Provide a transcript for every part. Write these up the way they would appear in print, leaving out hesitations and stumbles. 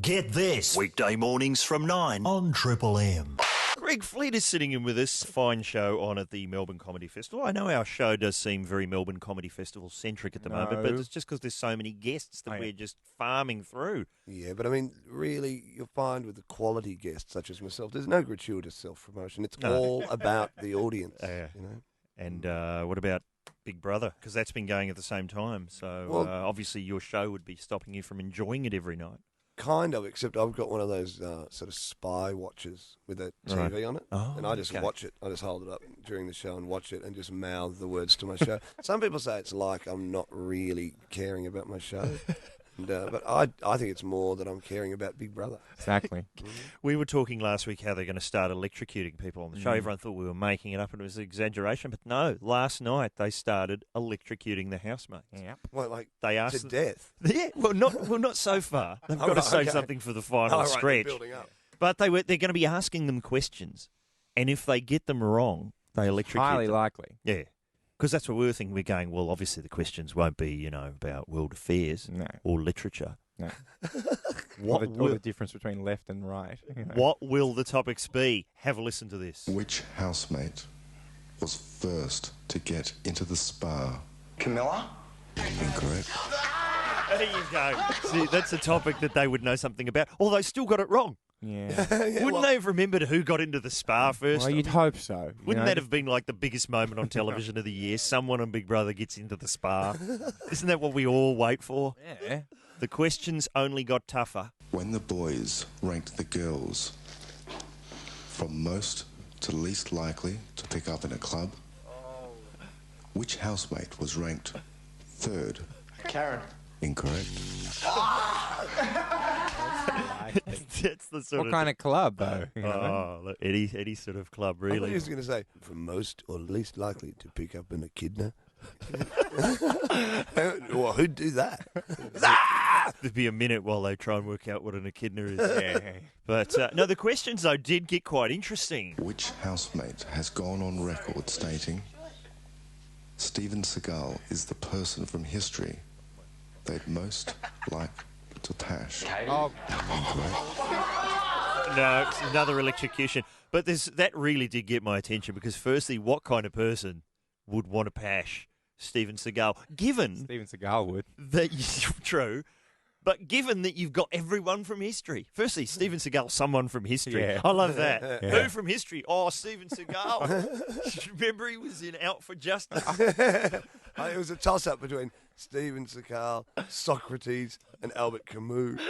Get this. Weekday mornings from 9 On Triple M. Greg Fleet is sitting in with us. Fine show on at the Melbourne Comedy Festival. I know our show does seem very Melbourne Comedy Festival centric at the moment, but it's just because there's so many guests that we're just farming through. Yeah, but I mean, really, you'll find with the quality guests such as myself, there's no gratuitous self-promotion. It's all about the audience. You know? And what about Big Brother? Because that's been going at the same time. So obviously your show would be stopping you from enjoying it every night. Kind of, except I've got one of those sort of spy watches with a TV on it, and I just watch it. I just hold it up during the show and watch it and just mouth the words to my show. Some people say it's like I'm not really caring about my show, but I think it's more that I'm caring about Big Brother. Exactly. We were talking last week how they're going to start electrocuting people on the show. Everyone thought we were making it up and it was an exaggeration, but no, last night they started electrocuting the housemates. Yeah. Well, like They asked to death. Yeah, well, not so far. They've got to say something for the final stretch. Building up. But they're going to be asking them questions, and if they get them wrong, they electrocute Highly them. likely. Yeah, because that's what we were thinking. We're going, well, obviously the questions won't be, about world affairs or literature. No. What or the difference between left and right. What will the topics be? Have a listen to this. Which housemate was first to get into the spa? Camilla? Incorrect. There you go. See, that's a topic that they would know something about, although still got it wrong. Yeah. Wouldn't they have remembered who got into the spa first? Well, you'd hope so. Wouldn't that have been like the biggest moment on television of the year? Someone on Big Brother gets into the spa. Isn't that what we all wait for? Yeah. The questions only got tougher. When the boys ranked the girls from most to least likely to pick up in a club, which housemate was ranked third? Karen. Incorrect. That's the sort What kind of club, though? look, any sort of club, I thought really. he was going to say, from most or least likely to pick up an echidna. Well, who'd do that? There'd be a minute while they try and work out what an echidna is. But no, the questions though did get quite interesting. Which housemate has gone on record stating Steven Seagal is the person from history they'd most like to pash? No, it's another electrocution. But that really did get my attention because firstly, what kind of person would want to pash Steven Seagal? Given Steven Seagal would. that true, but given that you've got everyone from history. Firstly, Steven Seagal, someone from history. Yeah. I love that. Yeah. Who from history? Oh, Steven Seagal. Remember he was in Out for Justice? It was a toss-up between Steven Seagal, Socrates, and Albert Camus.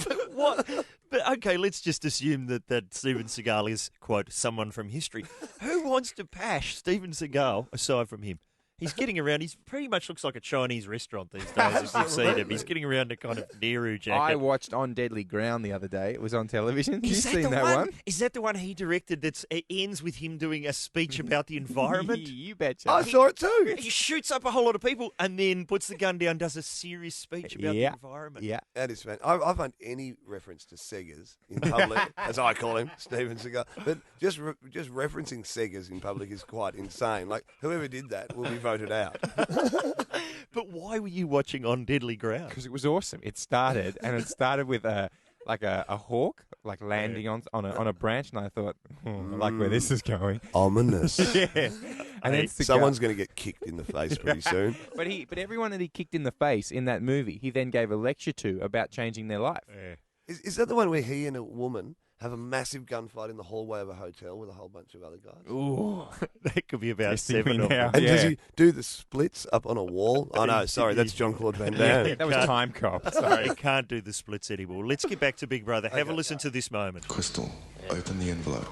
But what? But okay, let's just assume that Steven Seagal is, quote, someone from history. Who wants to pash Steven Seagal aside from him? He's getting around. He pretty much looks like a Chinese restaurant these days, if you've seen him. He's getting around in a kind of Nehru jacket. I watched On Deadly Ground the other day. It was on television. You've seen that one? Is that the one he directed it ends with him doing a speech about the environment? You betcha. I saw it too. He shoots up a whole lot of people and then puts the gun down, does a serious speech about the environment. Yeah. That is fantastic. I find any reference to Seggers in public, as I call him, Steven Seagal, but just referencing Seggers in public is quite insane. Like, whoever did that will be voted out. But why were you watching On Deadly Ground? Because it was awesome. It started with a hawk landing on a branch, and I thought, I like where this is going. Ominous. Yeah. And then Someone's going to get kicked in the face pretty soon. But everyone that he kicked in the face in that movie, he then gave a lecture to about changing their life. Yeah. Is that the one where he and a woman have a massive gunfight in the hallway of a hotel with a whole bunch of other guys? Ooh, that could be about Yes, 7 you of them. now. And Yeah. does he do the splits up on a wall? Oh, no, sorry, that's Jean-Claude Van Damme. That was Time Cop. Sorry, he can't do the splits anymore. Let's get back to Big Brother. Have a listen to this moment. Crystal, open the envelope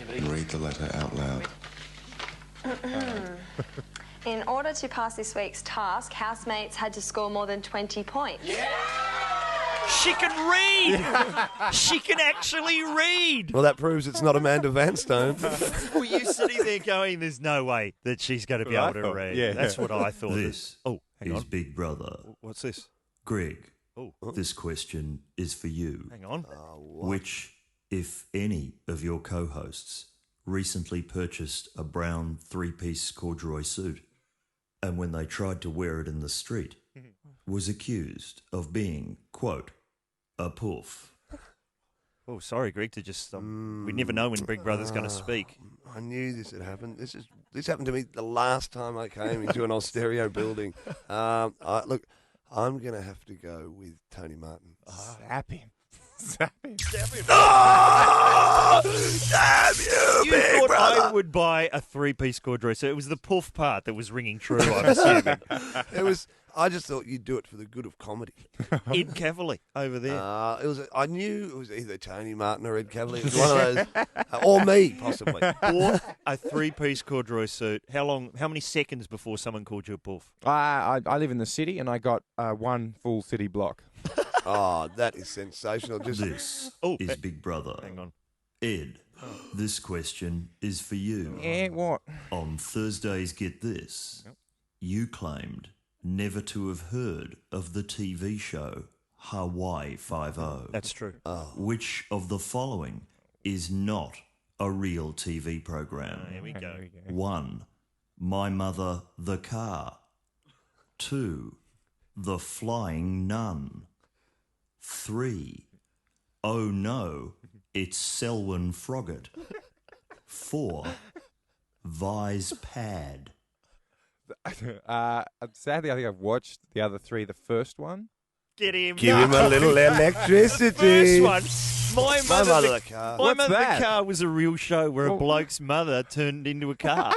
and read the letter out loud. In order to pass this week's task, housemates had to score more than 20 points. She can read! She can actually read! Well, that proves it's not Amanda Vanstone. Were you sitting there going, there's no way that she's going to be able to read? Yeah. That's what I thought. This Oh, hang is on. Big Brother. What's this? Greg, Oh, this question is for you. hang on. Which, if any, of your co-hosts recently purchased a brown three-piece corduroy suit, and when they tried to wear it in the street, was accused of being, quote, a poof. Oh, sorry, Greg, to just... we never know when Big Brother's going to speak. I knew this had happened. This happened to me the last time I came into an Austereo building. Look, I'm going to have to go with Tony Martin. Zap him. Zap him. Oh! Damn you, You Big thought Brother! I would buy a three-piece cord dresser. It was the poof part that was ringing true, I'm assuming. I just thought you'd do it for the good of comedy. Ed Cavalier over there. I knew it was either Tony Martin or Ed Cavalier. It was one of those, or me possibly. Bought a three-piece corduroy suit. How many seconds before someone called you a poof? I live in the city, and I got one full city block. Oh, that is sensational. This is Big Brother. Hang on. Ed, this question is for you. Yeah, what? On Thursday's Get This, you claimed never to have heard of the TV show Hawaii Five-0. That's true. Which of the following is not a real TV program? Here we go. 1. My Mother, the Car. 2. The Flying Nun. 3. Oh No, It's Selwyn Froggatt. 4. Vi's Pad. Sadly, I think I've watched the other three. The first one. Get him. Give him a little electricity. First one. My Mother the Car. My What's Mother that? the Car was a real show where a bloke's mother turned into a car.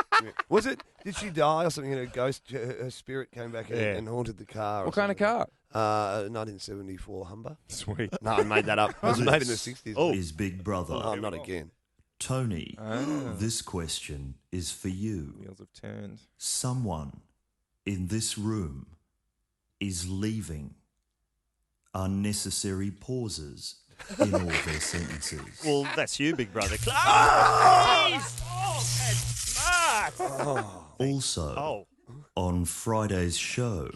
Was it? Did she die or something? And her spirit came back and haunted the car. Or What kind of something? car? 1974 Humber. Sweet. No, I made that up. It was made in the 60s. Is Big Brother. Oh, not again. Tony, this question is for you. Wheels have turned. Someone in this room is leaving unnecessary pauses in all their sentences. Well, that's you, Big Brother. Please! Oh, that's smart! Also, on Friday's show,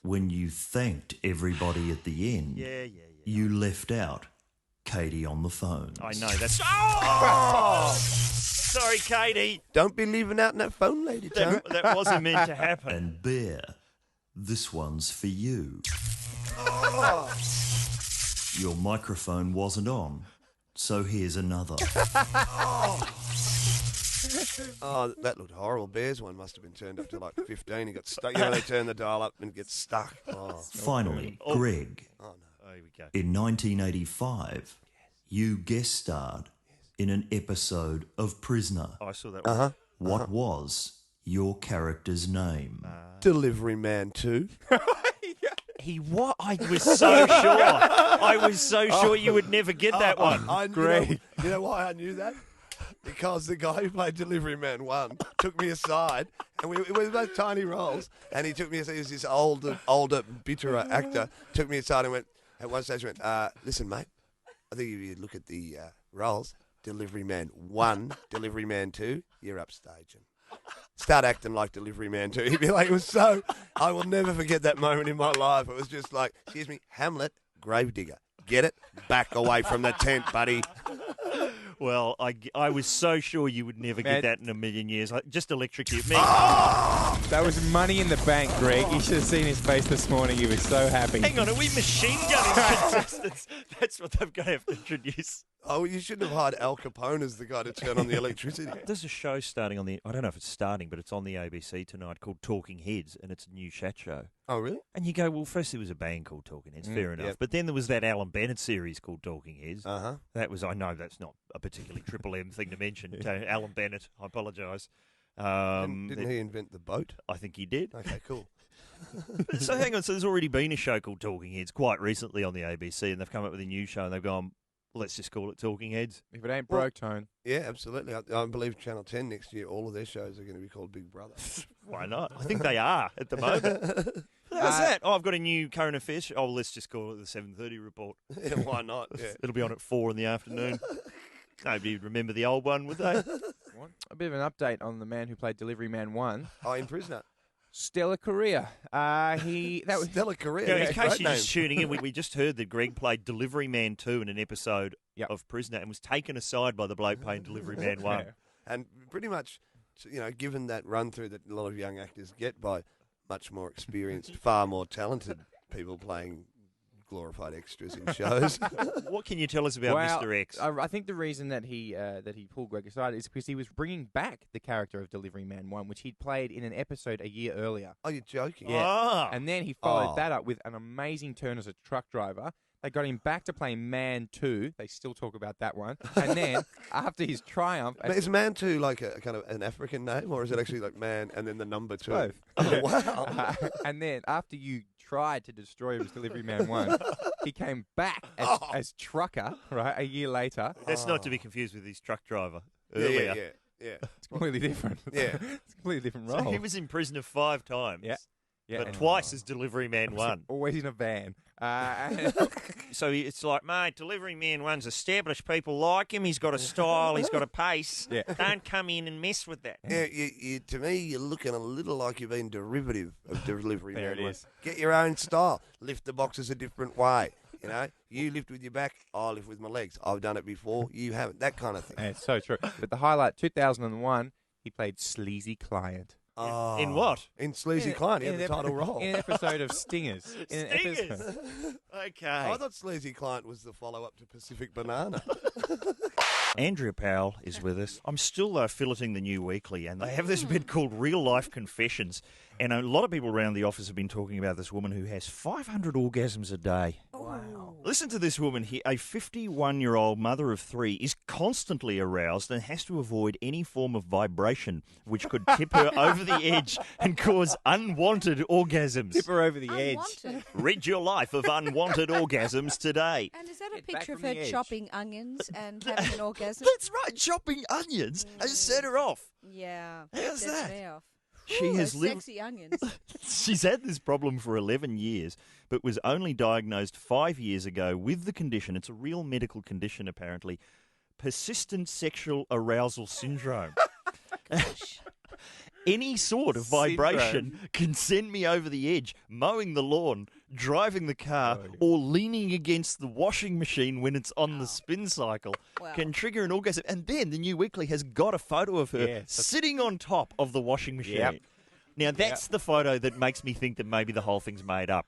when you thanked everybody at the end, Yeah. you left out Katie on the phone. I know, that's... Oh! Sorry, Katie. Don't be leaving out in that phone, lady. Tom. That wasn't meant to happen. And Bear, this one's for you. Your microphone wasn't on, so here's another. Oh, that looked horrible. Bear's one must have been turned up to like 15. He got stuck. You know, they turn the dial up and get stuck. Oh, Finally, Greg, Oh, here we go. in 1985, you guest starred in an episode of Prisoner. Oh, I saw that one. What was your character's name? Delivery Man 2. What? I was so sure. I was so sure you would never get that one. Great. You know why I knew that? Because the guy who played Delivery Man 1 took me aside, and we were both tiny roles, and he took me aside. He was this older, bitterer actor, took me aside and went, at one stage, listen, mate, I think if you look at the roles, Delivery Man 1, Delivery Man 2, you're upstaging. Start acting like Delivery Man 2. He'd be like, it was so, I will never forget that moment in my life. It was just like, excuse me, Hamlet, Gravedigger. Get it? Back away from the tent, buddy. Well, I was so sure you would never get that in a million years. Just electrocute me. That was money in the bank, Greg. You should have seen his face this morning. He was so happy. Hang on, are we machine gunning contestants? That's what they're going to have to introduce. Oh, you shouldn't have hired Al Capone as the guy to turn on the electricity. There's a show starting on I don't know if it's starting, but it's on the ABC tonight called Talking Heads, and it's a new chat show. Oh, really? And you go, well, first there was a band called Talking Heads, fair enough. Yep. But then there was that Alan Bennett series called Talking Heads. Uh-huh. That was, I know that's not a particularly Triple M thing to mention. Alan Bennett, I apologise. Didn't he invent the boat? I think he did. Okay, cool. So hang on, so there's already been a show called Talking Heads quite recently on the ABC, and they've come up with a new show, and they've gone, let's just call it Talking Heads. If it ain't broke, Tone. Yeah, absolutely. I believe Channel 10 next year, all of their shows are going to be called Big Brother. Why not? I think they are at the moment. How's that? Oh, I've got a new current affairs show. Oh, well, let's just call it the 7:30 report. Yeah, why not? Yeah. It'll be on at 4 in the afternoon. Nobody would remember the old one, would they? What? A bit of an update on the man who played Delivery Man 1. Oh, in Prisoner. Stellar career. That was Stellar career. Yeah, in That's a case great you're name. just tuning in, we just heard that Greg played Delivery Man 2 in an episode of Prisoner and was taken aside by the bloke playing Delivery Man 1. And pretty much, you know, given that run through that a lot of young actors get by much more experienced, far more talented people playing glorified extras in shows. What can you tell us about Mr. X? I think the reason that he pulled Greg aside is because he was bringing back the character of Delivery Man 1, which he'd played in an episode a year earlier. Oh, you're joking? Yeah. Ah. And then he followed that up with an amazing turn as a truck driver. They got him back to playing Man 2. They still talk about that one. And then, after his triumph... Is Man 2 like a kind of an African name, or is it actually like Man and then the number 2? Both. Oh, wow. And then, after you tried to destroy his Delivery Man 1, he came back as trucker, right, a year later. That's not to be confused with his truck driver earlier. Yeah. It's completely different. Yeah. It's a completely different So role. he was in prison 5 times. Yeah, But and twice as Delivery Man 1. always in a van. So it's like, mate, Delivery Man 1's established. People like him. He's got a style. He's got a pace. Yeah. Don't come in and mess with that. Yeah, to me, you're looking a little like you've been derivative of Delivery There Man. it is. Get your own style. Lift the boxes a different way. You know, you lift with your back, I lift with my legs. I've done it before. You haven't. That kind of thing. Yeah, it's so true. But the highlight, 2001, he played Sleazy Client. Oh. In what? In Sleazy Client, he had in the an title role. In an episode of Stingers. In an Stingers. episode. Okay. I thought Sleazy Client was the follow-up to Pacific Banana. Andrea Powell is with us. I'm still filleting the new weekly, and they have this bit called Real Life Confessions. And a lot of people around the office have been talking about this woman who has 500 orgasms a day. Wow. Listen to this woman here. A 51-year-old mother of 3 is constantly aroused and has to avoid any form of vibration which could tip her over the edge and cause unwanted orgasms. Tip her over the edge. Unwanted. Rid your life of unwanted orgasms today. And is that a Get back picture of from her the edge. chopping onions and having an orgasm? That's right, chopping onions has set her off. Yeah. How's sets that? me off. She Ooh, has those lived. sexy onions. She's had this problem for 11 years, but was only diagnosed 5 years ago with the condition. It's a real medical condition, apparently. Persistent sexual arousal syndrome. Any sort of vibration can send me over the edge, mowing the lawn, driving the car, or leaning against the washing machine when it's on the spin cycle Wow. can trigger an orgasm. And then the New Weekly has got a photo of her Yes. sitting on top of the washing machine. Yep. Now, that's the photo that makes me think that maybe the whole thing's made up.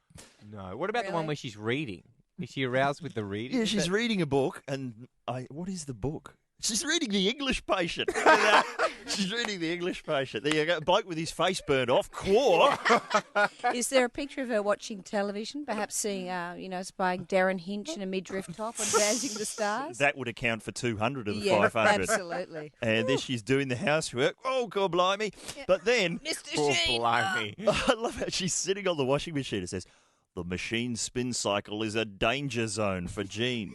No. What about the one Really? where she's reading? Is she aroused with the reading? Yeah, Is she's that- reading a book, and what is the book? She's reading The English Patient. She's reading The English Patient. There you go. Bloke with his face burned off. Quar. Is there a picture of her watching television, perhaps seeing, spying Darren Hinch in a midriff top on Dancing the Stars? That would account for 200 of the yeah, 500. absolutely. And then she's doing the housework. Oh, God blimey. But then, Mr. Oh, Sheen! blimey. I love how she's sitting on the washing machine. It says, the machine spin cycle is a danger zone for Jean.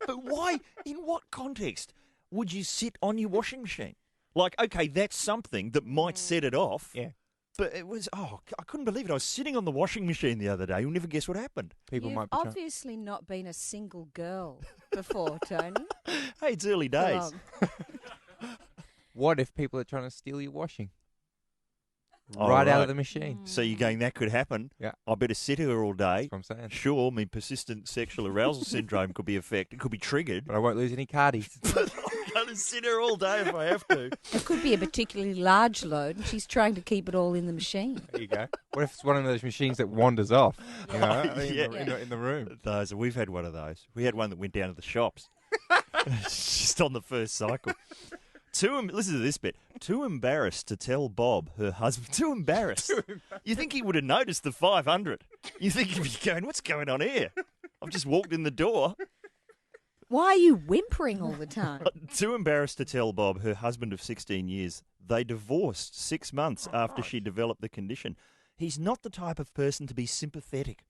But why? In what context would you sit on your washing machine? Like, okay, that's something that might set it off. Yeah. But it was, I couldn't believe it. I was sitting on the washing machine the other day. You'll never guess what happened. People You've might be trying. obviously not been a single girl before, Tony. Hey, it's early How days. long? What if people are trying to steal your washing? Oh, right out right. of the machine. So you're going, that could happen. Yeah. I better sit here all day. That's what I'm saying. Sure, my persistent sexual arousal syndrome could be affected. It could be triggered. But I won't lose any cardies. But I'm going to sit here all day if I have to. It could be a particularly large load, and she's trying to keep it all in the machine. There you go. What if it's one of those machines that wanders off? You know, Yeah. in the room. Those, we've had one of those. We had one that went down to the shops. Just on the first cycle. Listen to this bit. Too embarrassed to tell Bob, her husband. Too embarrassed. You think he would have noticed the 500. You think he'd be going, what's going on here? I've just walked in the door. Why are you whimpering all the time? Too embarrassed to tell Bob, her husband of 16 years, they divorced 6 months after she developed the condition. He's not the type of person to be sympathetic.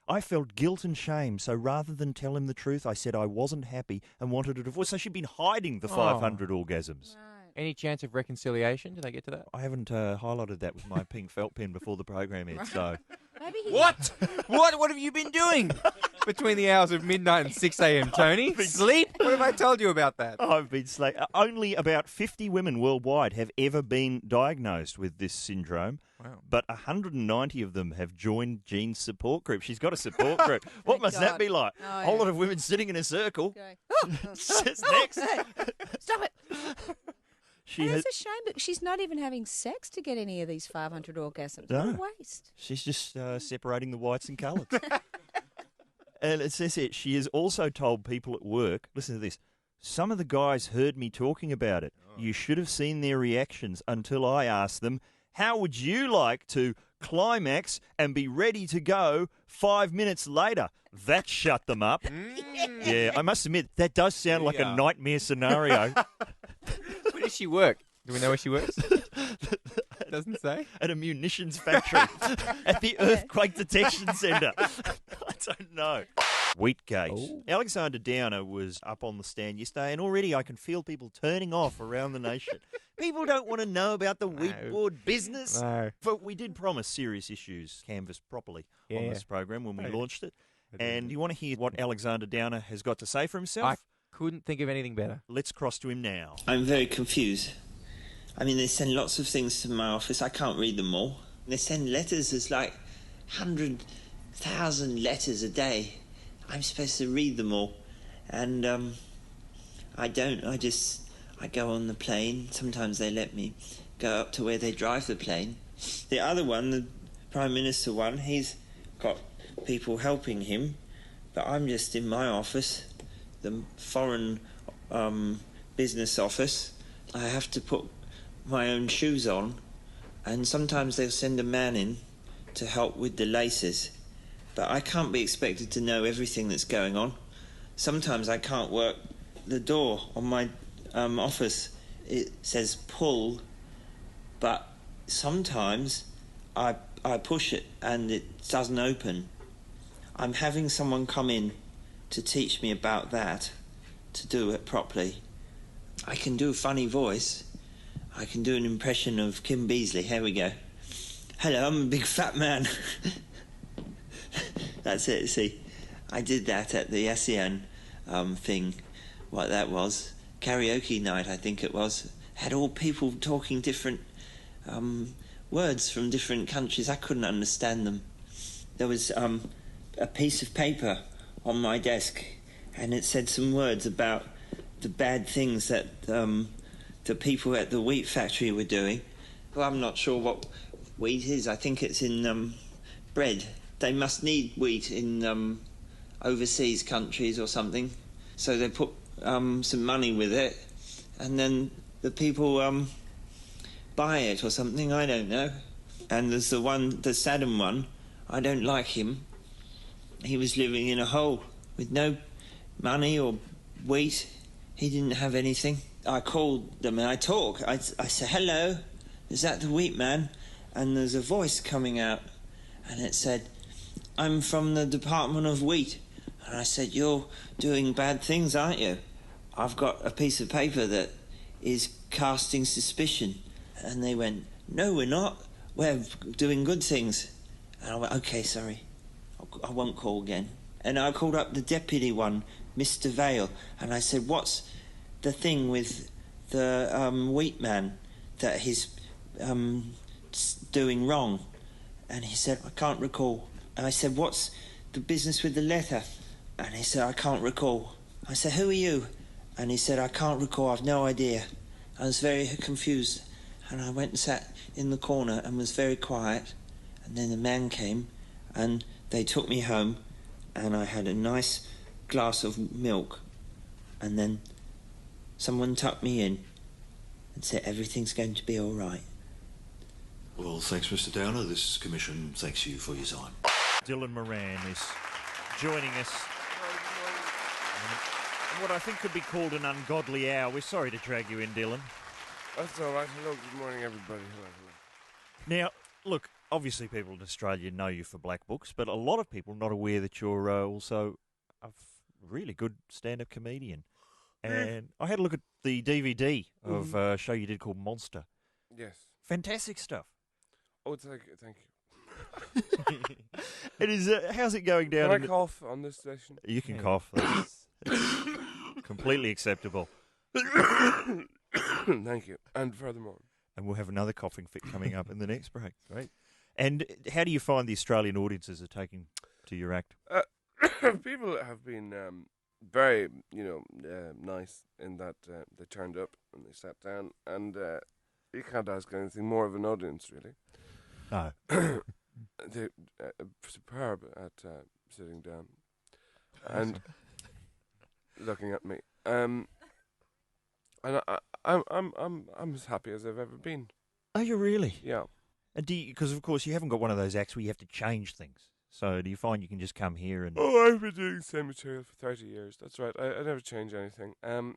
I felt guilt and shame, so rather than tell him the truth, I said I wasn't happy and wanted a divorce. So she'd been hiding the 500 orgasms. Any chance of reconciliation? Did they get to that? I haven't highlighted that with my pink felt pen before the program ends, so... Maybe he What? What have you been doing between the hours of midnight and 6 a.m., Tony? Sleep? What have I told you about that? I've been only about 50 women worldwide have ever been diagnosed with this syndrome. Wow. But 190 of them have joined Jean's support group. She's got a support group. What Thank must that God. be like? Oh, A whole yeah. lot of women sitting in a circle. going, oh, Says oh, next. hey, stop it. And it's a shame that she's not even having sex to get any of these 500 orgasms. No. What a waste. She's just separating the whites and colours. And it says here, she has also told people at work, listen to this, some of the guys heard me talking about it. You should have seen their reactions until I asked them, how would you like to climax and be ready to go 5 minutes later? That shut them up. Yeah, I must admit, that does sound like a nightmare scenario. Where does she work? Do we know where she works? Doesn't say. At a munitions factory. At the Earthquake Detection Centre. I don't know. Wheatgate. Oh. Alexander Downer was up on the stand yesterday, and already I can feel people turning off around the nation. People don't want to know about the wheat board business. No. But we did promise serious issues canvassed properly on this program when we launched it. And you want to hear what Alexander Downer has got to say for himself? I couldn't think of anything better. Let's cross to him now. I'm very confused. I mean, they send lots of things to my office. I can't read them all. They send letters. There's like 100,000 letters a day. I'm supposed to read them all. And I don't. I go on the plane. Sometimes they let me go up to where they drive the plane. The other one, the Prime Minister one, he's got people helping him. But I'm just in my office, the foreign business office. I have to put my own shoes on, and sometimes they'll send a man in to help with the laces, but I can't be expected to know everything that's going on. Sometimes I can't work the door on my office. It says pull, but sometimes I push it and it doesn't open. I'm having someone come in to teach me about that, to do it properly. I can do a funny voice. I can do an impression of Kim Beazley. Here we go. Hello, I'm a big fat man. That's it, see. I did that at the ASEAN thing, what that was. Karaoke night, I think it was. Had all people talking different words from different countries. I couldn't understand them. There was a piece of paper on my desk, and it said some words about the bad things that the people at the wheat factory were doing. Well, I'm not sure what wheat is. I think it's in bread. They must need wheat in overseas countries or something. So they put some money with it, and then the people buy it or something. I don't know. And there's the Saddam one. I don't like him. He was living in a hole with no money or wheat. He didn't have anything. I called them and I talk. I said, hello, is that the wheat man? And there's a voice coming out, and it said, I'm from the Department of Wheat. And I said, you're doing bad things, aren't you? I've got a piece of paper that is casting suspicion. And they went, no, we're not. We're doing good things. And I went, okay, sorry. I won't call again. And I called up the deputy one, Mr. Vale, and I said, what's the thing with the wheat man that he's doing wrong? And he said, I can't recall. And I said, what's the business with the letter? And he said, I can't recall. I said, who are you? And he said, I can't recall, I've no idea. I was very confused, and I went and sat in the corner and was very quiet. And then the man came, and they took me home, and I had a nice glass of milk, and then someone tucked me in and said everything's going to be all right. Well, thanks, Mr. Downer. This commission thanks you for your time. Dylan Moran is joining us. What I think could be called an ungodly hour. We're sorry to drag you in, Dylan. That's all right. Hello, good morning, everybody. Hello. Now, look, obviously people in Australia know you for Black Books, but a lot of people are not aware that you're also a really good stand-up comedian. And I had a look at the DVD of a show you did called Monster. Yes. Fantastic stuff. Oh, thank you. It is. How's it going down? Can I cough on this station? You can cough. It's completely acceptable. Thank you. And furthermore. And we'll have another coughing fit coming up in the next break. Right. And how do you find the Australian audiences are taking to your act? People have been very, nice in that they turned up and they sat down, and you can't ask anything more of an audience, really. No. They're superb at sitting down and looking at me. And I'm as happy as I've ever been. Are you really? Yeah. And because of course you haven't got one of those acts where you have to change things. So do you find you can just come here and? Oh, I've been doing the same material for 30 years. That's right. I never change anything. No,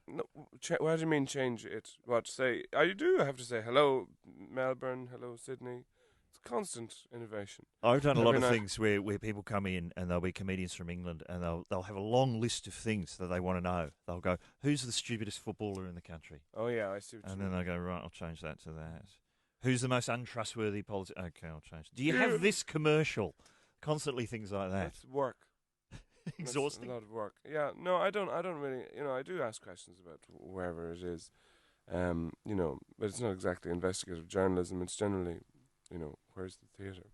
what do you mean change it? What say? I do have to say hello, Melbourne. Hello, Sydney. It's constant innovation. I've done a lot of things where people come in and they'll be comedians from England and they'll have a long list of things that they want to know. They'll go, "Who's the stupidest footballer in the country?" Oh yeah, I see what you mean. And then they'll go, "Right, I'll change that to that." Who's the most untrustworthy politician? Okay, I'll change. Do you have this commercial? Constantly things like that. That's work. Exhausting. That's a lot of work. Yeah, no, I don't really. I do ask questions about wherever it is. But it's not exactly investigative journalism. It's generally, where's the theatre?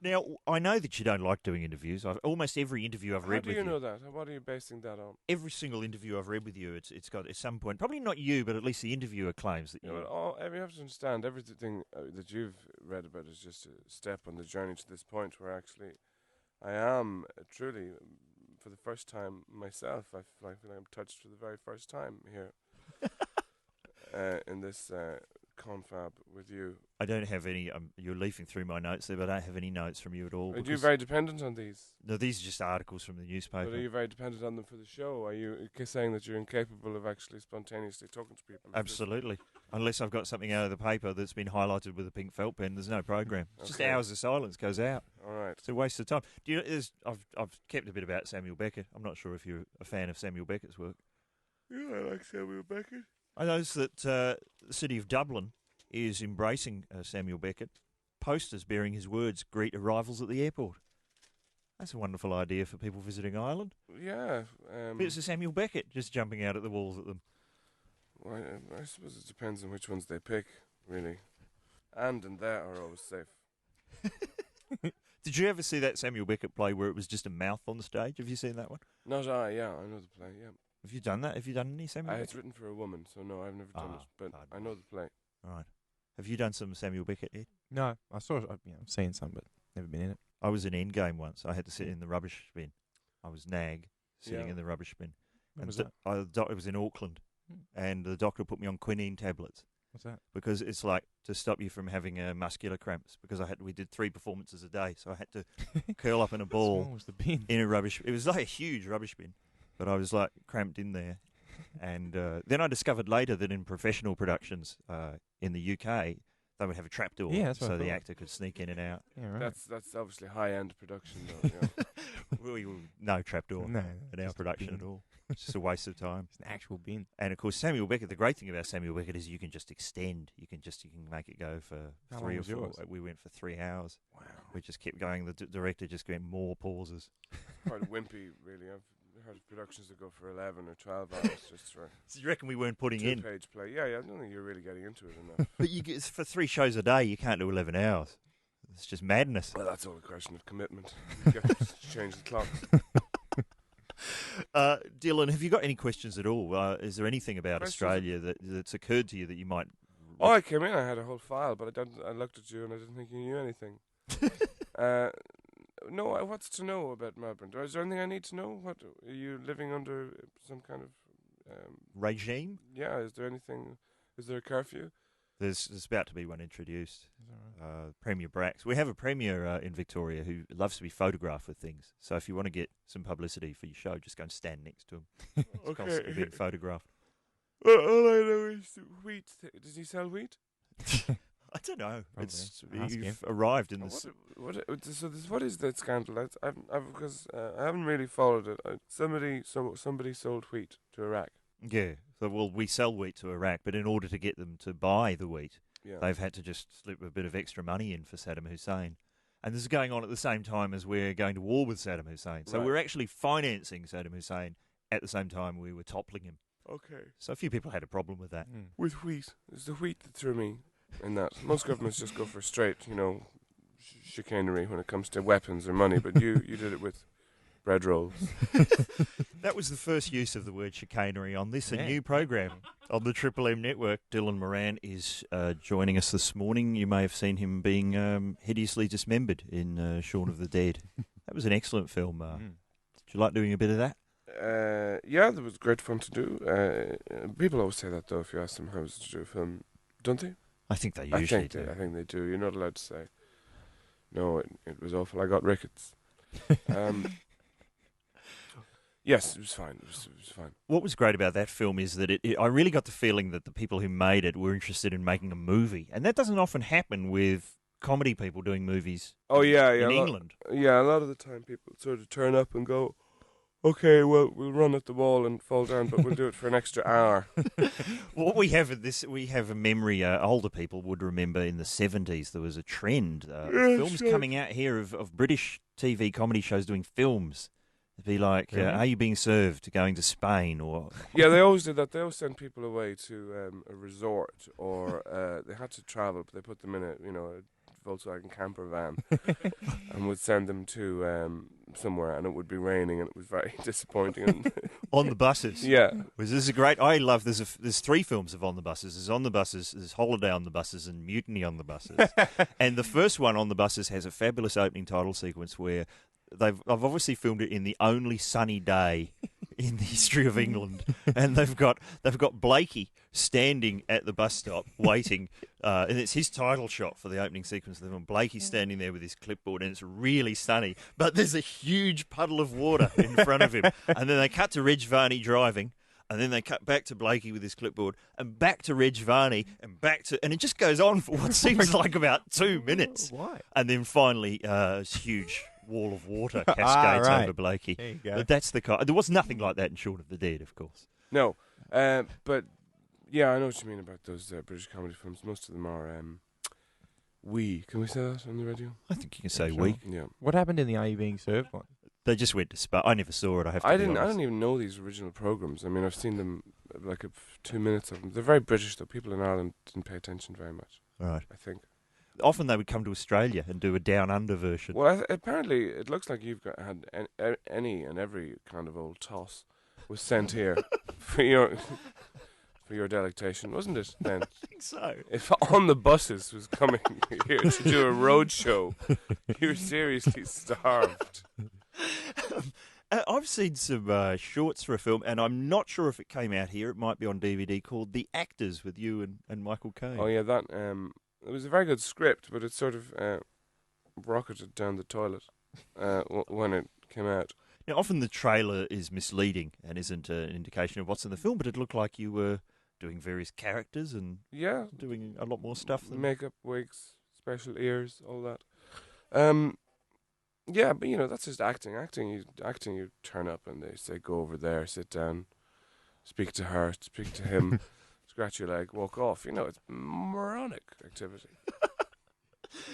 Now, I know that you don't like doing interviews. Almost every interview I've read with you. How do you know that? What are you basing that on? Every single interview I've read with you, it's got at some point, probably not you, but at least the interviewer claims that you. You have to understand everything that you've read about is just a step on the journey to this point where actually I am truly, for the first time myself, I feel like I'm touched for the very first time here in this confab with you. I don't have any. You're leafing through my notes there, but I don't have any notes from you at all. Are you very dependent on these? No, these are just articles from the newspaper. But are you very dependent on them for the show? Are you saying that you're incapable of actually spontaneously talking to people? Absolutely. Unless I've got something out of the paper that's been highlighted with a pink felt pen, there's no program. It's just hours of silence goes out. All right. It's a waste of time. I've kept a bit about Samuel Beckett. I'm not sure if you're a fan of Samuel Beckett's work. Yeah, I like Samuel Beckett. I noticed that the city of Dublin is embracing Samuel Beckett. Posters bearing his words, "Greet arrivals at the airport." That's a wonderful idea for people visiting Ireland. Yeah. It's a Samuel Beckett just jumping out at the walls at them. Well, I suppose it depends on which ones they pick, really. And that are always safe. Did you ever see that Samuel Beckett play where it was just a mouth on the stage? Have you seen that one? Not I, yeah. I know the play, yeah. Have you done that? Have you done any Samuel Beckett? It's written for a woman, so no, I've never done it. But I know the play. Right. Have you done some Samuel Beckett, Ed? No, I saw it. I've seen some, but never been in it. I was in Endgame once. I had to sit in the rubbish bin. I was Nag, sitting in the rubbish bin. When was that? It was in Auckland, and the doctor put me on quinine tablets. What's that? Because it's like to stop you from having muscular cramps. Because we did 3 performances a day, so I had to curl up in a ball. How small was the bin? In a rubbish. It was like a huge rubbish bin, but I was like cramped in there. And then I discovered later that in professional productions in the UK, they would have a trapdoor, so the actor could sneak in and out. Yeah, right. That's obviously high-end production, though. Yeah. No trapdoor No, in our production at all. It's just a waste of time. It's an actual bin. And of course, Samuel Beckett. The great thing about Samuel Beckett is you can just extend. You can make it go for How 3 long or was 4. yours? We went for 3 hours. Wow. We just kept going. The director just went more pauses. Quite wimpy, really. I've heard of productions that go for 11 or 12 hours just for. So you reckon we weren't putting in? 2-page play. Yeah, I don't think you're really getting into it enough. But you get for 3 shows a day, you can't do 11 hours. It's just madness. Well, that's all a question of commitment. You get to change the clock. Dylan, have you got any questions at all? Is there anything about Australia that's occurred to you that you might? Oh, I came in. I had a whole file, but I looked at you and I didn't think you knew anything. No, what's to know about Melbourne? Is there anything I need to know? What are you living under? Some kind of regime? Yeah. Is there anything? Is there a curfew? There's about to be one introduced. Premier Brax. We have a premier in Victoria who loves to be photographed with things. So if you want to get some publicity for your show, just go and stand next to him. It's constantly being photographed. Well, all I know is wheat. Does he sell wheat? I don't know. Probably. You've arrived in this. What is that scandal? Because I haven't really followed it. Somebody sold wheat to Iraq. Yeah. So, we sell wheat to Iraq, but in order to get them to buy the wheat, they've had to just slip a bit of extra money in for Saddam Hussein. And this is going on at the same time as we're going to war with Saddam Hussein. So we're actually financing Saddam Hussein at the same time we were toppling him. Okay. So a few people had a problem with that. With wheat. It's the wheat that threw me in that. Most governments just go for straight, chicanery when it comes to weapons or money, but you did it with bread rolls. That was the first use of the word chicanery on this, a new program on the Triple M network. Dylan Moran is joining us this morning. You may have seen him being hideously dismembered in Shaun of the Dead. That was an excellent film. Did you like doing a bit of that? Yeah, that was great fun to do. People always say that, though, if you ask them how was it to do a film, don't they? I think they usually do. I think they do. You're not allowed to say, no, it was awful, I got rickets. Yes, it was fine. It was fine. What was great about that film is that I really got the feeling that the people who made it were interested in making a movie. And that doesn't often happen with comedy people doing movies in England. A lot of the time people sort of turn up and go, okay, well, we'll run at the wall and fall down, but we'll do it for an extra hour. What we have we have a memory, older people would remember in the 70s there was a trend, films coming out here of British TV comedy shows doing films. It'd be like, Are You Being Served? Going to Spain? Or Yeah, they always did that. They always sent people away to a resort, or they had to travel, but they put them in a Volkswagen camper van and would send them to somewhere, and it would be raining, and it was very disappointing. On the buses. Yeah. This is a great. I love. There's 3 films of On the Buses. There's On the Buses, there's Holiday on the Buses, and Mutiny on the Buses. And the first one, On the Buses, has a fabulous opening title sequence where I've obviously filmed it in the only sunny day in the history of England, and they've got Blakey standing at the bus stop waiting, and it's his title shot for the opening sequence of the film. Blakey's standing there with his clipboard, and it's really sunny, but there's a huge puddle of water in front of him, and then they cut to Reg Varney driving. And then they cut back to Blakey with his clipboard, and back to Reg Varney, and it just goes on for what seems like about 2 minutes. Why? And then finally, this huge wall of water cascades over Blakey. There you go. But that's the kind. There was nothing like that in Shaun of the Dead, of course. No, but yeah, I know what you mean about those British comedy films. Most of them are we. Can we say that on the radio? I think you can say we. Yeah. What happened in the Are You Being Served one? They just went to Spa. I never saw it. I didn't even know these original programs. I mean, I've seen them 2 minutes of them. They're very British, though. People in Ireland didn't pay attention very much. Right. I think. Often they would come to Australia and do a down under version. Well, apparently it looks like you've had any and every kind of old toss was sent here for your delectation, wasn't it? Then I think so. If On the Buses was coming here to do a road show, you were seriously starved. I've seen some shorts for a film, and I'm not sure if it came out here. It might be on DVD, called The Actors, with you and Michael Caine. Oh yeah, that it was a very good script, but it sort of rocketed down the toilet when it came out. Now, often the trailer is misleading and isn't an indication of what's in the film, but it looked like you were doing various characters and doing a lot more stuff. Makeup, wigs, special ears, all that. Yeah, but that's just acting. Acting, you turn up and they say, go over there, sit down, speak to her, speak to him, scratch your leg, walk off. It's moronic activity.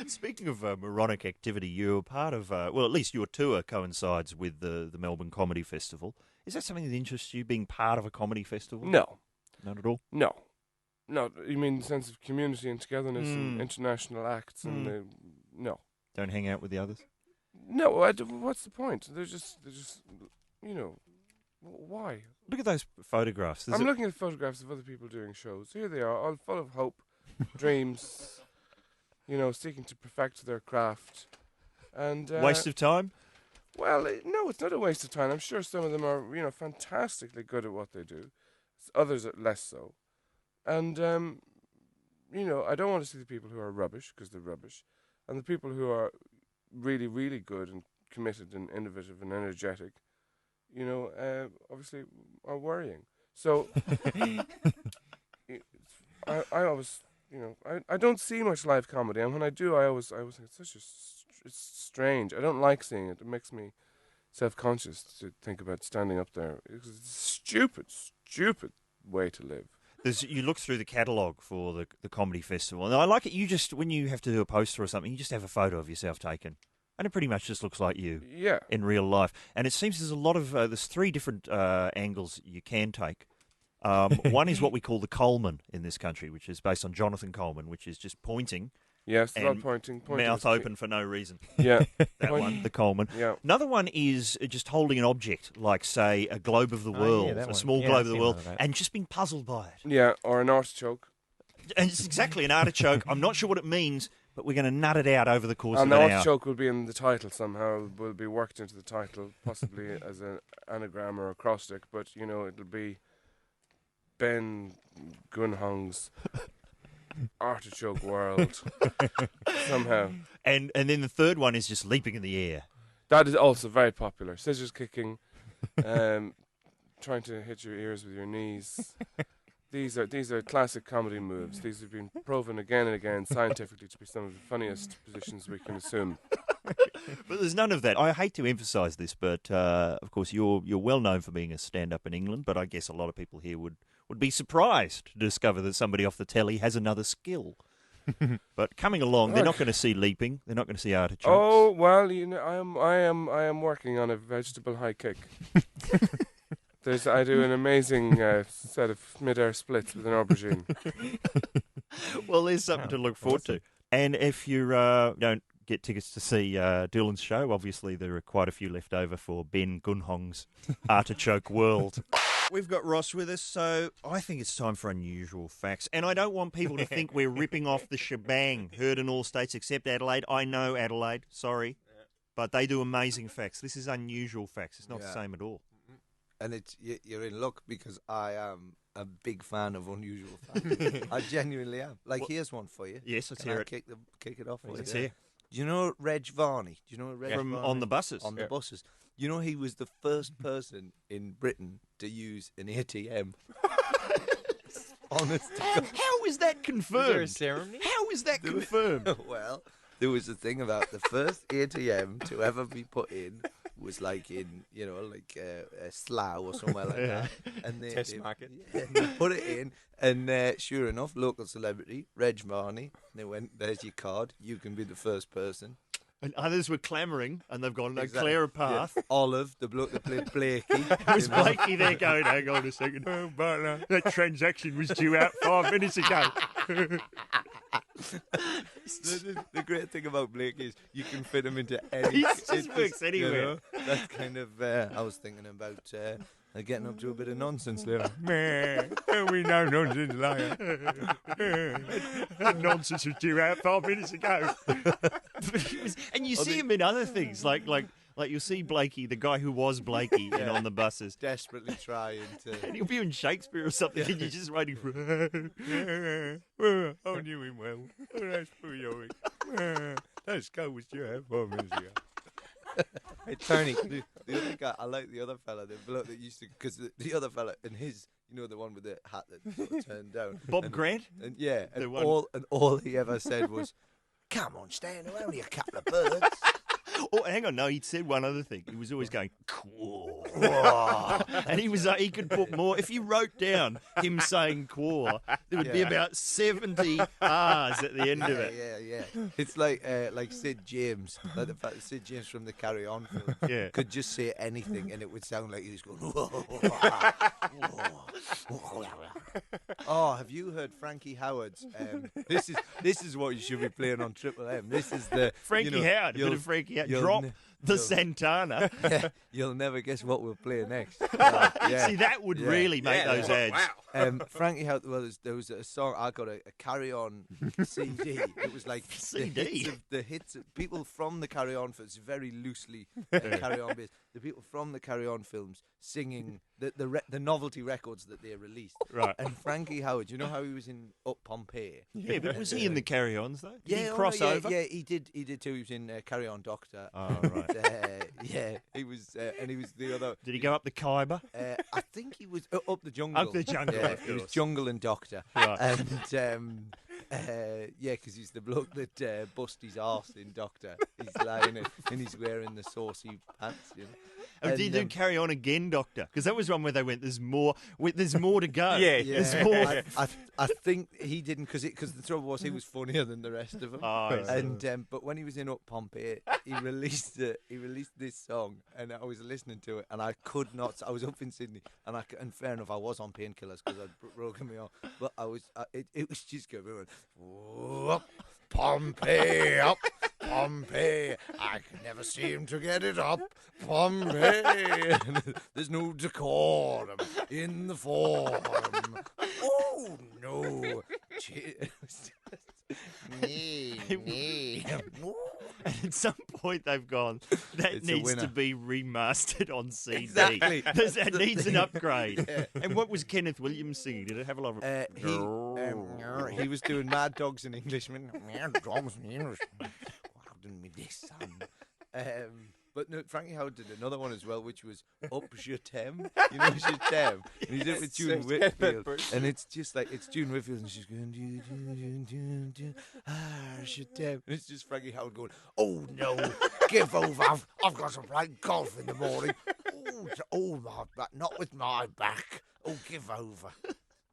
Speaking of moronic activity, you're part of, at least your tour coincides with the Melbourne Comedy Festival. Is that something that interests you, being part of a comedy festival? No. Not at all? No. No, you mean the sense of community and togetherness and international acts and no. Don't hang out with the others? No, what's the point? They're just, why? Look at those photographs. I'm looking at photographs of other people doing shows. Here they are, all full of hope, dreams, seeking to perfect their craft. And waste of time? Well, no, it's not a waste of time. I'm sure some of them are, fantastically good at what they do. Others are less so. And, I don't want to see the people who are rubbish, because they're rubbish. And the people who are really, really good and committed and innovative and energetic, obviously are worrying. So I always, I don't see much live comedy, and when I do, I always think it's strange. I don't like seeing it. It makes me self-conscious to think about standing up there. It's a stupid way to live. You look through the catalogue for the comedy festival, and I like it. You just, when you have to do a poster or something, you just have a photo of yourself taken, and it pretty much just looks like you in real life. And it seems there's a lot of there's 3 different angles you can take. One is what we call the Coleman in this country, which is based on Jonathan Coleman, which is just pointing Yes, And not pointing mouth is open for no reason. Yeah. That one, the Coleman. Yeah. Another one is just holding an object, like, say, a globe of the world, that a one. small Yeah, globe I've of the seen world, one of that. and just being puzzled by it. Yeah, or an artichoke. And it's exactly an artichoke. I'm not sure what it means, but we're going to nut it out over the course And of the an hour. artichoke will be in the title somehow. Will be worked into the title, possibly as an anagram or acrostic. But it'll be Ben Gunhong's Artichoke World somehow. And then the third one is just leaping in the air. That is also very popular. Scissors kicking, trying to hit your ears with your knees. These are classic comedy moves. These have been proven again and again scientifically to be some of the funniest positions we can assume. But there's none of that. I hate to emphasise this, but of course you're well known for being a stand-up in England. But I guess a lot of people here would be surprised to discover that somebody off the telly has another skill. But coming along, they're not going to see leaping. They're not going to see artichokes. Oh well, I am working on a vegetable high kick. I do an amazing set of mid-air splits with an aubergine. Well, there's something to look forward to. And if you don't get tickets to see Dylan's show, obviously there are quite a few left over for Ben Gunhong's Artichoke World. We've got Ross with us, so I think it's time for unusual facts. And I don't want people to think we're ripping off the shebang, heard in all states except Adelaide. I know Adelaide, sorry, but they do amazing facts. This is unusual facts. It's not the same at all. And you're in luck because I am a big fan of unusual facts. I genuinely am. Like, here's one for you. Yes, let's Can hear I it. Kick it off for Let's you. hear. Do you know Reg Varney? Do you know Reg From Varney? On the Buses? On the buses. You know he was the first person in Britain to use an ATM. Honest to God. How is that confirmed? Is there a ceremony? How is that confirmed? Well, there was a thing about the first ATM to ever be put in was like in, a Slough or somewhere like that. And Test market. Yeah, and they put it in, and sure enough, local celebrity, Reg Varney, they went, there's your card, you can be the first person. And others were clamouring, and they've gone, no, Exactly. clear a path. Yeah. Olive, the bloke that played Blakey. Was Blakey there going, hang on a second, that transaction was due out 5 minutes ago. The great thing about Blakey is you can fit him into any... It just works anywhere. That's kind of... I was thinking about getting up to a bit of nonsense there. We know nonsense, liar. That nonsense was due out 5 minutes ago. And you see him in other things, like you'll see Blakey, the guy who was Blakey, in On the Buses. Desperately trying to... And he'll be in Shakespeare or something, and you're just waiting for... I knew him well. Oh, that's for Yorick. That skull was due out 5 minutes ago. Hey, Tony, the other guy, I like the other fella, the bloke that used to... Because the other fella, and his... the one with the hat that sort of turned down. Bob Grant? And yeah, and The one- all he ever said was, "Come on, Stan, we're only a couple of birds." Oh, hang on, no, he'd said one other thing. He was always going, "Quaw." And he could put more. If you wrote down him saying "quaw," there would be about 70 R's at the end of it. Yeah. It's like Sid James, like the fact that Sid James from the Carry On film could just say anything and it would sound like he was going. Oh, have you heard Frankie Howard's? This is what you should be playing on Triple M. This is the Frankie Howard, a bit of Frankie Howard. Drop the Santana. Yeah, you'll never guess what we'll play next. See, that would really make those ads. Wow. Frankie Howard, there was a song, I got a Carry On CD. It was like CD? the hits of people from the Carry On films, very loosely Carry On based. The people from the Carry On films singing the novelty records that they released. Right. And Frankie Howard, you know how he was in Up Pompeii? Yeah, but was he in the Carry-Ons, though? Did he Oh, cross no, over? Yeah, he did too. He was in Carry On Doctor. Oh, right. Yeah, he was, and he was the other. Did he go up the Khyber? I think he was up the jungle. Up the jungle, yeah, of he was course. Jungle and Doctor. Right. And because he's the bloke that bust his arse in Doctor. He's lying and he's wearing the saucy pants. Oh, did you do Carry On Again, Doctor? Because that was one where they went, there's more to go. Yeah. There's more. I think he didn't because the trouble was he was funnier than the rest of them. Oh, and but when he was in Up Pompeii, he released this song, and I was listening to it, and I could not. I was up in Sydney, and fair enough, I was on painkillers because I'd broken me off, but it was just going. Whoop, Pompey, up, Pompey. I can never seem to get it up, Pompey. There's no decorum in the form. Oh, no. Nee. And at some point they've gone, that needs to be remastered on CD. Exactly. That needs an upgrade. Yeah. And what was Kenneth Williams singing? Did it have a lot of... He was doing Mad Dogs and Englishmen. Mad Dogs and Englishmen. Pardon me, this son. But no, Frankie Howard did another one as well, which was Up Je T'aime. You know Je T'aime? And he did it with June Whitfield. And it's just like, it's June Whitfield and she's going, Je T'aime. And it's just Frankie Howard going, oh no, give over. I've got to play golf in the morning. Oh, my back, not with my back. Oh, give over.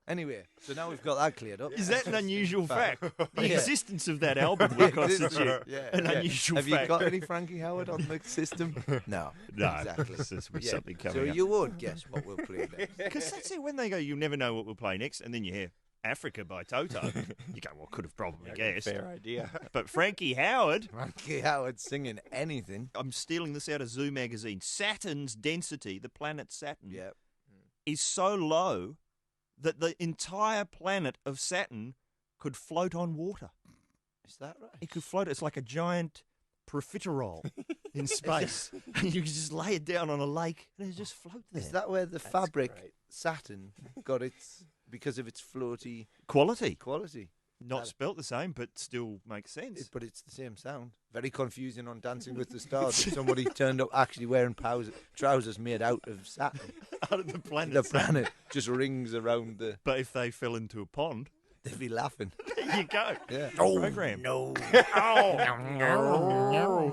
Anyway, so now we've got that cleared up. Is that an unusual fact? The existence of that album will constitute an unusual fact. Have you got any Frankie Howard on the system? No. Exactly. There's something coming So up. you would guess what we'll play next. Because that's it, when they go, you never know what we'll play next, and then you hear Africa by Toto. You go, well, could have probably guessed. Fair idea. But Frankie Howard... Frankie Howard singing anything. I'm stealing this out of Zoo magazine. Saturn's density, the planet Saturn, is so low that the entire planet of Saturn could float on water. Is that right? It could float. It's like a giant profiterole in space. And you can just lay it down on a lake and it just float there. Is that where the fabric Saturn got its, because of its floaty quality? Not spelt the same, but still makes sense. But it's the same sound. Very confusing on Dancing with the Stars. If somebody turned up actually wearing trousers made out of Saturn. Out of the planet. The planet just rings around the... But if they fell into a pond... They'd be laughing. There you go. Yeah. Program. No.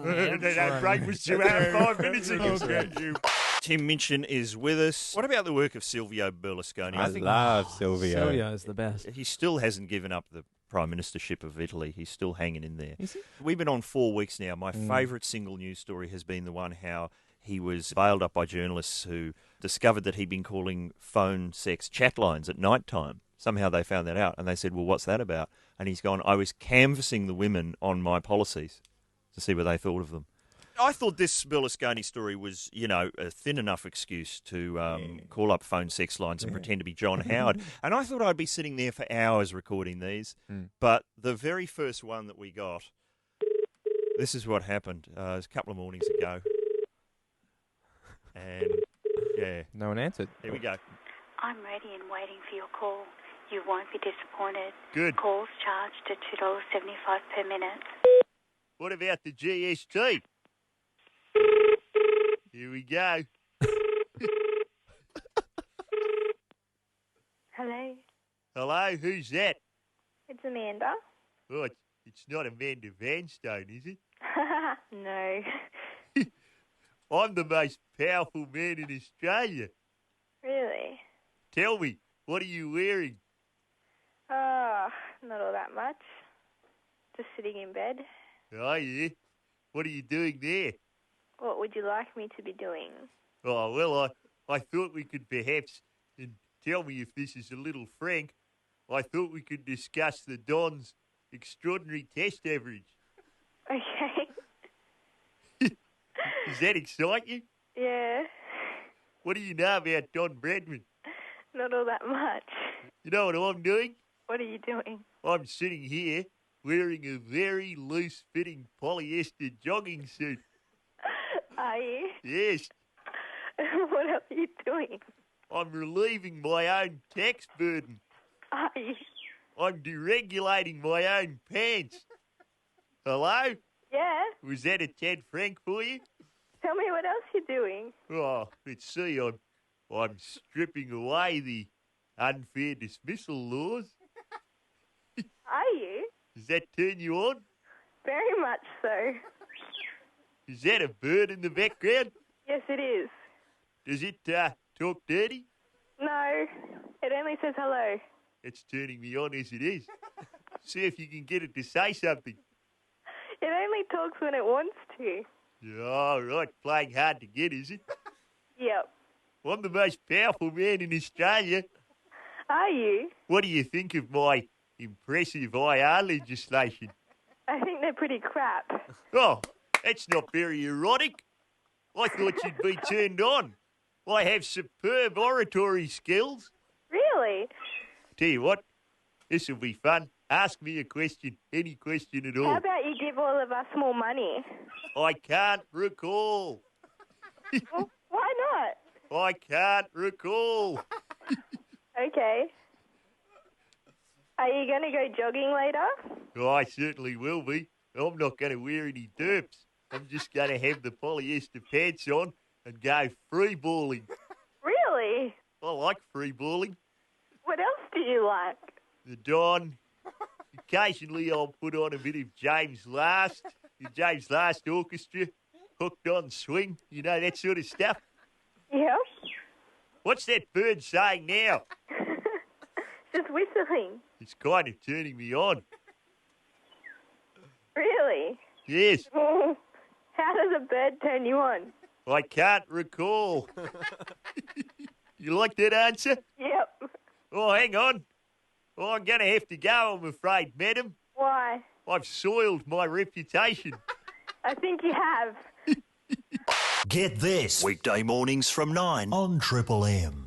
That break was 2 hours 5 minutes ago. Tim Minchin is with us. What about the work of Silvio Berlusconi? I love Silvio. Silvio's the best. He still hasn't given up the Prime Ministership of Italy. He's still hanging in there. Is he? We've been on 4 weeks now. My favourite single news story has been the one how he was bailed up by journalists who discovered that he'd been calling phone sex chat lines at night time. Somehow they found that out and they said, well, what's that about? And he's gone, I was canvassing the women on my policies to see what they thought of them. I thought this Berlusconi story was, a thin enough excuse to call up phone sex lines and pretend to be John Howard. And I thought I'd be sitting there for hours recording these. But the very first one that we got, this is what happened. It was a couple of mornings ago. And, no one answered. Here we go. I'm ready and waiting for your call. You won't be disappointed. Good. Calls charged at $2.75 per minute. What about the GST? Here we go. Hello. Hello, who's that? It's Amanda. Oh, it's not Amanda Vanstone, is it? No. I'm the most powerful man in Australia. Really? Tell me, what are you wearing? Not all that much. Just sitting in bed. Oh, yeah? What are you doing there? What would you like me to be doing? Oh, well, I thought we could perhaps, and tell me if this is a little frank, I thought we could discuss the Don's extraordinary test average. Okay. Does that excite you? Yeah. What do you know about Don Bradman? Not all that much. You know what I'm doing? What are you doing? I'm sitting here wearing a very loose-fitting polyester jogging suit. Are you? Yes. What else are you doing? I'm relieving my own tax burden. Are you? I'm deregulating my own pants. Hello? Yeah? Was that a tad frank for you? Tell me what else you're doing. Oh, let's see. I'm stripping away the unfair dismissal laws. Are you? Does that turn you on? Very much so. Is that a bird in the background? Yes, it is. Does it talk dirty? No, it only says hello. It's turning me on as it is. See if you can get it to say something. It only talks when it wants to. All right, playing hard to get, is it? Yep. I'm the most powerful man in Australia. Are you? What do you think of my impressive IR legislation? I think they're pretty crap. Oh, that's not very erotic. I thought you'd be turned on. I have superb oratory skills. Really? Tell you what, this will be fun. Ask me a question, any question at all. How about you give all of us more money? I can't recall. Well, why not? I can't recall. Okay. Are you going to go jogging later? Oh, I certainly will be. I'm not going to wear any derps. I'm just going to have the polyester pants on and go free balling. Really? I like free balling. What else do you like? The Don. Occasionally I'll put on a bit of James Last, the James Last Orchestra, hooked on swing, you know, that sort of stuff. Yeah. What's that bird saying now? Just whistling. It's kind of turning me on. Really? Yes. How does a bird turn you on? I can't recall. You like that answer? Yep. Oh, hang on. Oh, I'm going to have to go, I'm afraid, madam. Why? I've soiled my reputation. I think you have. Get this. Weekday mornings from 9 on Triple M.